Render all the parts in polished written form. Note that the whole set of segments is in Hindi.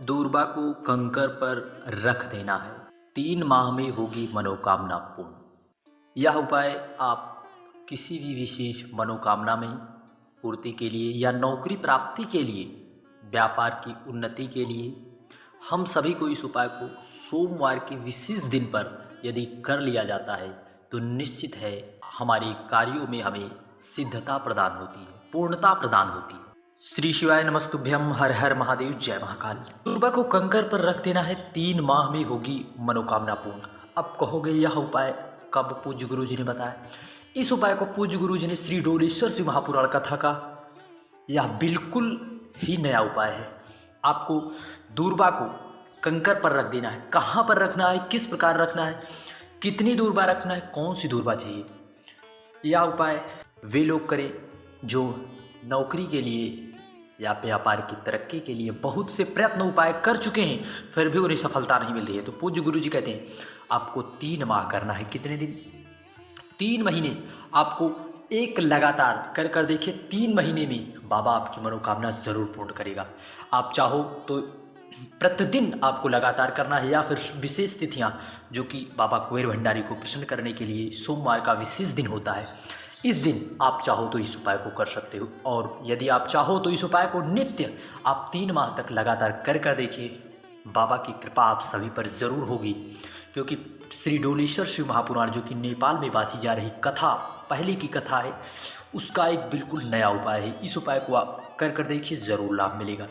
दूर्बा को कंकर पर रख देना है। 3 माह में होगी मनोकामना पूर्ण। यह उपाय आप किसी भी विशेष मनोकामना में पूर्ति के लिए या नौकरी प्राप्ति के लिए, व्यापार की उन्नति के लिए, हम सभी को इस उपाय को सोमवार के विशेष दिन पर यदि कर लिया जाता है तो निश्चित है हमारे कार्यों में हमें सिद्धता प्रदान होती है, पूर्णता प्रदान होती है। श्री शिवाय नमस्तुभ्यम, हर हर महादेव, जय महाकाल। दुर्बा को कंकर पर रख देना है, 3 माह में होगी मनोकामना पूर्ण। अब कहोगे यह उपाय कब पूज्य गुरु जी ने बताया? इस उपाय को पूज्य गुरु जी ने श्री डोलेश्वर शिव महापुराण कथा का यह बिल्कुल ही नया उपाय है। आपको दूर्बा को कंकर पर रख देना है। कहाँ पर रखना है, किस प्रकार रखना है, कितनी दूर्बा रखना है, कौन सी दूर्बा चाहिए, यह उपाय वे लोग करें जो नौकरी के लिए या व्यापार की तरक्की के लिए बहुत से प्रयत्न उपाय कर चुके हैं, फिर भी उन्हें सफलता नहीं मिल रही है। तो पूज्य गुरु जी कहते हैं आपको 3 माह करना है। कितने दिन? 3 महीने। आपको एक लगातार कर कर देखिए, 3 महीने में बाबा आपकी मनोकामना जरूर पूर्ण करेगा। आप चाहो तो प्रतिदिन आपको लगातार करना है, या फिर विशेष तिथियां जो कि बाबा कुबेर भंडारी को प्रसन्न करने के लिए सोमवार का विशेष दिन होता है, इस दिन आप चाहो तो इस उपाय को कर सकते हो। और यदि आप चाहो तो इस उपाय को नित्य आप 3 माह तक लगातार कर कर देखिए, बाबा की कृपा आप सभी पर जरूर होगी। क्योंकि श्री डोलेश्वर शिव महापुराण जो कि नेपाल में बांधी जा रही कथा, पहले की कथा है, उसका एक बिल्कुल नया उपाय है। इस उपाय को आप कर कर देखिए, जरूर लाभ मिलेगा।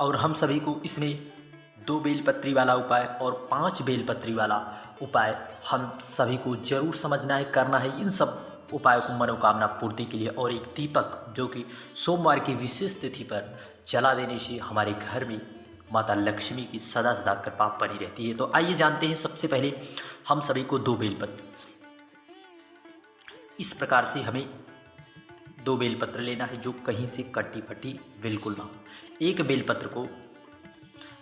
और हम सभी को इसमें 2 बेलपत्री वाला उपाय और 5 बेलपत्री वाला उपाय हम सभी को जरूर समझना है, करना है। इन सब उपायों को मनोकामना पूर्ति के लिए, और एक दीपक जो कि सोमवार की विशेष तिथि पर जला देने से हमारे घर में माता लक्ष्मी की सदा सदा कृपा बनी रहती है। तो आइए जानते हैं, सबसे पहले हम सभी को 2 बेलपत्र, इस प्रकार से हमें 2 बेलपत्र लेना है जो कहीं से कटी फटी बिल्कुल ना हो। एक बेलपत्र को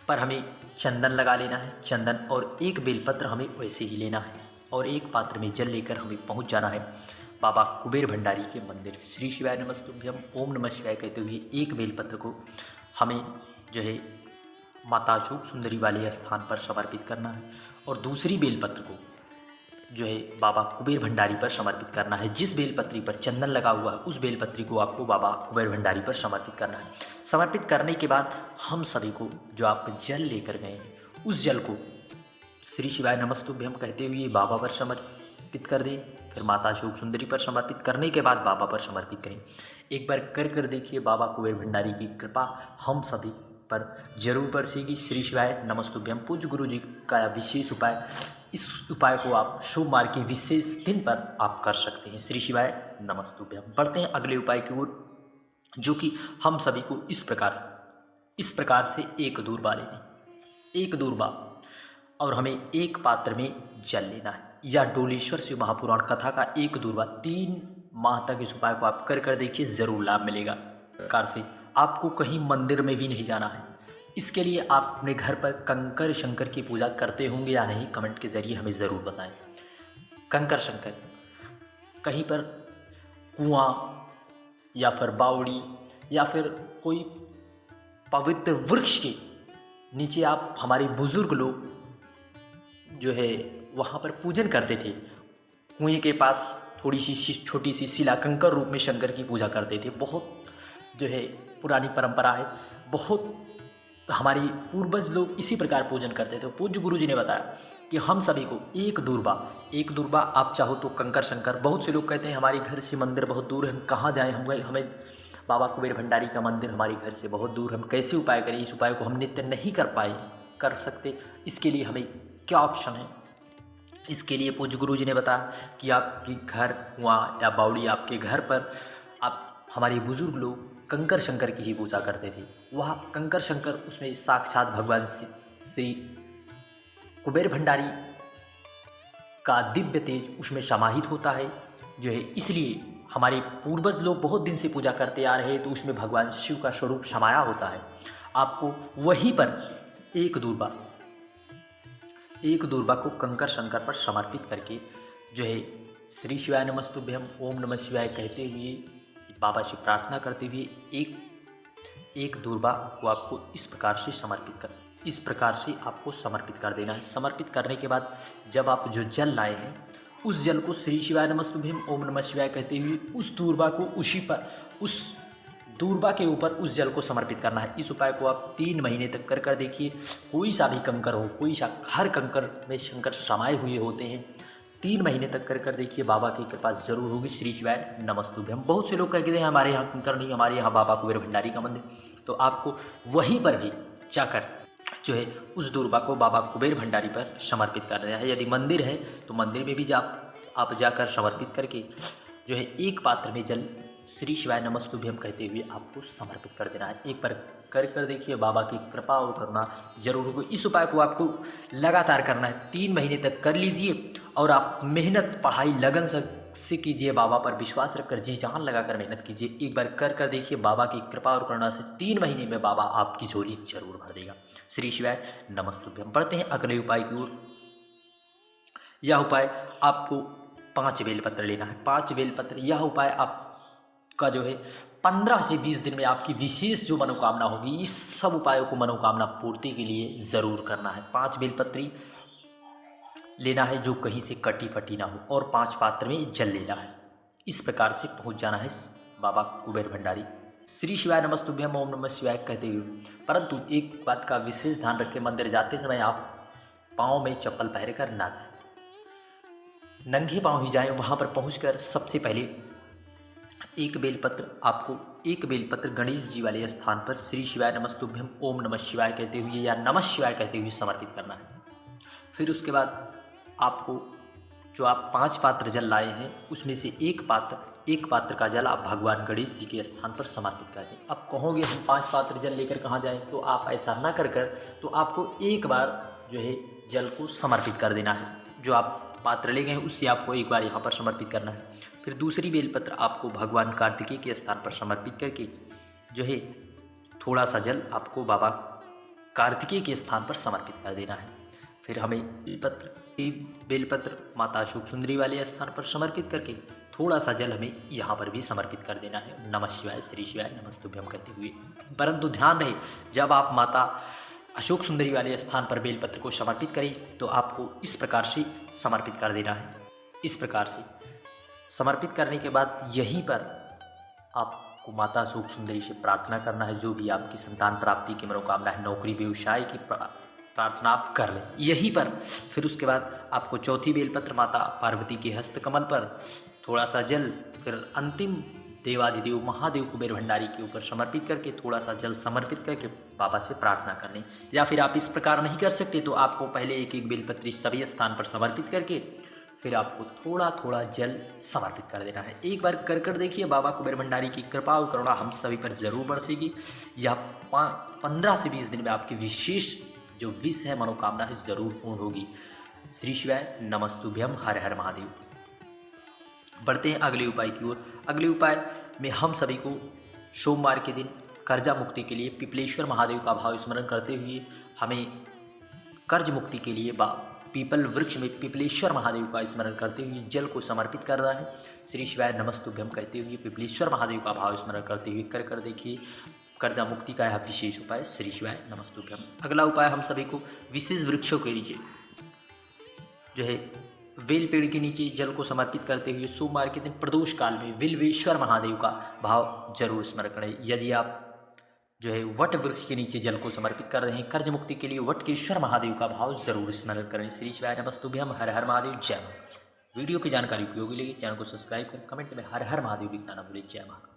पर हमें चंदन लगा लेना है, चंदन, और एक बेलपत्र हमें वैसे ही लेना है, और एक पात्र में जल लेकर हमें पहुंच जाना है बाबा कुबेर भंडारी के मंदिर। श्री शिवाय नमस्तुभ्यम, ओम नमः शिवाय कहते हुए एक बेलपत्र को हमें जो है माता चूक सुंदरी वाले स्थान पर समर्पित करना है, और दूसरी बेलपत्र को जो है बाबा कुबेर भंडारी पर समर्पित करना है। जिस बेलपत्री पर चंदन लगा हुआ है उस बेलपत्री को आपको बाबा कुबेर भंडारी पर समर्पित करना है। समर्पित करने के बाद हम सभी को जो आप जल लेकर गए उस जल को श्री शिवाय नमस्तुभ्यम कहते हुए बाबा पर समर्पित कर दें। फिर माता शोक सुंदरी पर समर्पित करने के बाद बाबा पर समर्पित करें। एक बार कर कर देखिए, बाबा कुबेर भंडारी की कृपा हम सभी पर जरूर बरसेगी। श्री शिवाय नमस्तुभ्यम। पूज्य गुरु जी का यह विशेष उपाय, इस उपाय को आप सोमवार के विशेष दिन पर आप कर सकते हैं। श्री शिवाय नमस्तुभ्यम। बढ़ते हैं अगले उपाय की ओर, जो कि हम सभी को इस प्रकार से एक दूर्बा लेनी, एक दूर्बा, और हमें एक पात्र में जल लेना है, या डोलेश्वर शिव महापुराण कथा का एक दूर्बा। 3 माह तक इस उपाय को आप कर कर देखिए, जरूर लाभ मिलेगा। प्रकार से आपको कहीं मंदिर में भी नहीं जाना है। इसके लिए आप अपने घर पर कंकर शंकर की पूजा करते होंगे या नहीं, कमेंट के जरिए हमें ज़रूर बताएं। कंकर शंकर कहीं पर कुआं या फिर बावड़ी या फिर कोई पवित्र वृक्ष के नीचे आप, हमारे बुजुर्ग लोग जो है वहाँ पर पूजन करते थे। कुएं के पास थोड़ी सी छोटी सी शिला कंकर रूप में शंकर की पूजा करते थे। बहुत जो है पुरानी परंपरा है, बहुत हमारे पूर्वज लोग इसी प्रकार पूजन करते थे। पूज्य गुरु जी ने बताया कि हम सभी को एक दूर्बा, आप चाहो तो कंकर शंकर। बहुत से लोग कहते हैं हमारे घर से मंदिर बहुत दूर है, हम कहाँ जाएं, हमें बाबा कुबेर भंडारी का मंदिर हमारे घर से बहुत दूर, हम कैसे उपाय करें? इस उपाय को हम नित्य नहीं कर सकते। इसके लिए हमें क्या ऑप्शन है? इसके लिए पूज्य गुरु जी ने बताया कि आपके घर कुआं या बावड़ी, आपके घर पर आप, हमारे बुजुर्ग लोग कंकर शंकर की ही पूजा करते थे। वह कंकर शंकर, उसमें साक्षात भगवान श्री कुबेर भंडारी का दिव्य तेज उसमें समाहित होता है जो है। इसलिए हमारे पूर्वज लोग बहुत दिन से पूजा करते आ रहे हैं, तो उसमें भगवान शिव का स्वरूप समाया होता है। आपको वहीं पर एक दूर्बा को कंकर शंकर पर समर्पित करके जो है श्री शिवाय नमस्तुभ्यम, ओम नमः शिवाय कहते हुए, बाबा से प्रार्थना करते हुए एक दूर्वा को आपको इस प्रकार से आपको समर्पित कर देना है। समर्पित करने के बाद जब आप जो जल लाए हैं उस जल को श्री शिवाय नमस्तुभ्यम ओम नमः शिवाय कहते हुए उस दूर्वा के ऊपर उस जल को समर्पित करना है। इस उपाय को आप 3 महीने तक कर देखिए। कोई सा भी कंकर हो, हर कंकर में शंकर समाये हुए होते हैं। 3 महीने तक कर देखिए, बाबा की कृपा जरूर होगी। श्री शिवाय नमस्तुभ्यम। बहुत से लोग कहते हैं हमारे यहाँ कंकर नहीं, हमारे यहाँ बाबा कुबेर भंडारी का मंदिर, तो आपको वहीं पर भी जाकर जो है उस दूर्वा को बाबा कुबेर भंडारी पर समर्पित कर देना है। यदि मंदिर है तो मंदिर में भी आप जाकर समर्पित करके जो है एक पात्र में जल श्री शिवाय नमस्तुभ्यम कहते हुए आपको समर्पित कर देना है। एक बार कर देखिए, बाबा की कृपा और करुणा जरूर होगी। इस उपाय को आपको लगातार करना है, 3 महीने तक कर लीजिए और आप मेहनत, पढ़ाई, लगन से कीजिए। बाबा पर विश्वास रखकर जी जान लगाकर मेहनत कीजिए। एक बार कर देखिए, बाबा की कृपा और करुणा से 3 महीने में बाबा आपकी झोली जरूर भर देगा। श्री शिवाय नमस्तुभ्यम। बढ़ते हैं अगले उपाय की ओर। यह उपाय आपको 5 बेलपत्र लेना है। 5 बेलपत्र। यह उपाय आपका जो है 15 से 20 दिन में आपकी विशेष जो मनोकामना होगी, इस सब उपायों को मनोकामना पूर्ति के लिए ज़रूर करना है। 5 बेलपत्री लेना है जो कहीं से कटी फटी ना हो, और 5 पात्र में जल लेना है। इस प्रकार से पहुंच जाना है बाबा कुबेर भंडारी श्री शिवाय नमस्तुभ्यम ओम नमः शिवाय कहते हुए। परंतु एक बात का विशेष ध्यान रखें, मंदिर जाते समय आप पाँव में चप्पल पहन कर ना जाएं, नंगे पाँव ही जाएं। वहाँ पर पहुँचकर सबसे पहले एक बेलपत्र गणेश जी वाले स्थान पर श्री शिवाय नमस्तुभ्यम ओम नमः शिवाय कहते हुए या नमः शिवाय कहते हुए समर्पित करना है। फिर उसके बाद आपको जो आप 5 पात्र जल लाए हैं उसमें से एक पात्र का जल आप भगवान गणेश जी के स्थान पर समर्पित कर दें। अब कहोगे हम 5 पात्र जल लेकर कहाँ जाएं, तो आप ऐसा ना कर तो आपको एक बार जो है जल को समर्पित कर देना है। जो आप पात्र ले गए हैं उससे आपको एक बार यहाँ पर समर्पित करना है। फिर दूसरी बेलपत्र आपको भगवान कार्तिकेय के स्थान पर समर्पित करके जो है थोड़ा सा जल आपको बाबा कार्तिकेय के स्थान पर समर्पित कर देना है। फिर हमें बेलपत्र माता अशोक सुंदरी वाले स्थान पर समर्पित करके थोड़ा सा जल हमें यहाँ पर भी समर्पित कर देना है, नमः शिवाय श्री शिवाय नमस्तुभ्यम कहते हुए। परंतु ध्यान रहे, जब आप माता अशोक सुंदरी वाले स्थान पर बेलपत्र को समर्पित करें तो आपको इस प्रकार से समर्पित कर देना है। इस प्रकार से समर्पित करने के बाद यहीं पर आपको माता अशोक सुंदरी से प्रार्थना करना है, जो भी आपकी संतान प्राप्ति की मनोकामना है, नौकरी व्यवसाय की प्रार्थना आप कर लें यहीं पर। फिर उसके बाद आपको चौथी बेलपत्र माता पार्वती के हस्त कमल पर थोड़ा सा जल, फिर अंतिम देवाधिदेव महादेव कुबेर भंडारी के ऊपर समर्पित करके थोड़ा सा जल समर्पित करके बाबा से प्रार्थना कर लें। या फिर आप इस प्रकार नहीं कर सकते तो आपको पहले एक बेलपत्री सभी स्थान पर समर्पित करके फिर आपको थोड़ा थोड़ा जल समर्पित कर देना है। एक बार कर देखिए, बाबा कुबेर भंडारी की कृपा और करुणा हम सभी पर जरूर बरसेगी। यह 15 से 20 दिन में आपकी विशेष जो विश है, मनोकामना है, जरूर पूर्ण होगी। श्री शिवाय नमस्तुभ्यम। हर हर महादेव। बढ़ते हैं अगले उपाय की ओर। अगले उपाय में हम सभी को सोमवार के दिन कर्जा मुक्ति के लिए पिपलेश्वर महादेव का भाव स्मरण करते हुए हमें कर्ज मुक्ति के लिए पीपल वृक्ष में पिपलेश्वर महादेव का स्मरण करते हुए जल को समर्पित करना है। श्री शिवाय नमस्तुभ्यम कहते हुए पिपलेश्वर महादेव का भाव स्मरण करते हुए कर देखिए, कर्जा मुक्ति का यह विशेष उपाय श्री शिवाय नमस्तुभ्यम। अगला उपाय हम सभी को विशेष वृक्षों के नीचे जो है बेल पेड़ के नीचे जल को समर्पित करते हुए सोमवार के दिन प्रदोष काल में बिल्वेश्वर महादेव का भाव जरूर स्मरण करें। यदि आप जो है वट वृक्ष के नीचे जल को समर्पित कर रहे हैं कर्ज मुक्ति के लिए, वटकेश्वर महादेव का भाव जरूर स्मरण करें। श्री शिवाय नमस्तुभ्यम। हर हर महादेव। जय महादेव। वीडियो की जानकारी उपयोगी लगी, चैनल को सब्सक्राइब करें, कमेंट में हर हर महादेव लिखना न भूलें। जय महादेव।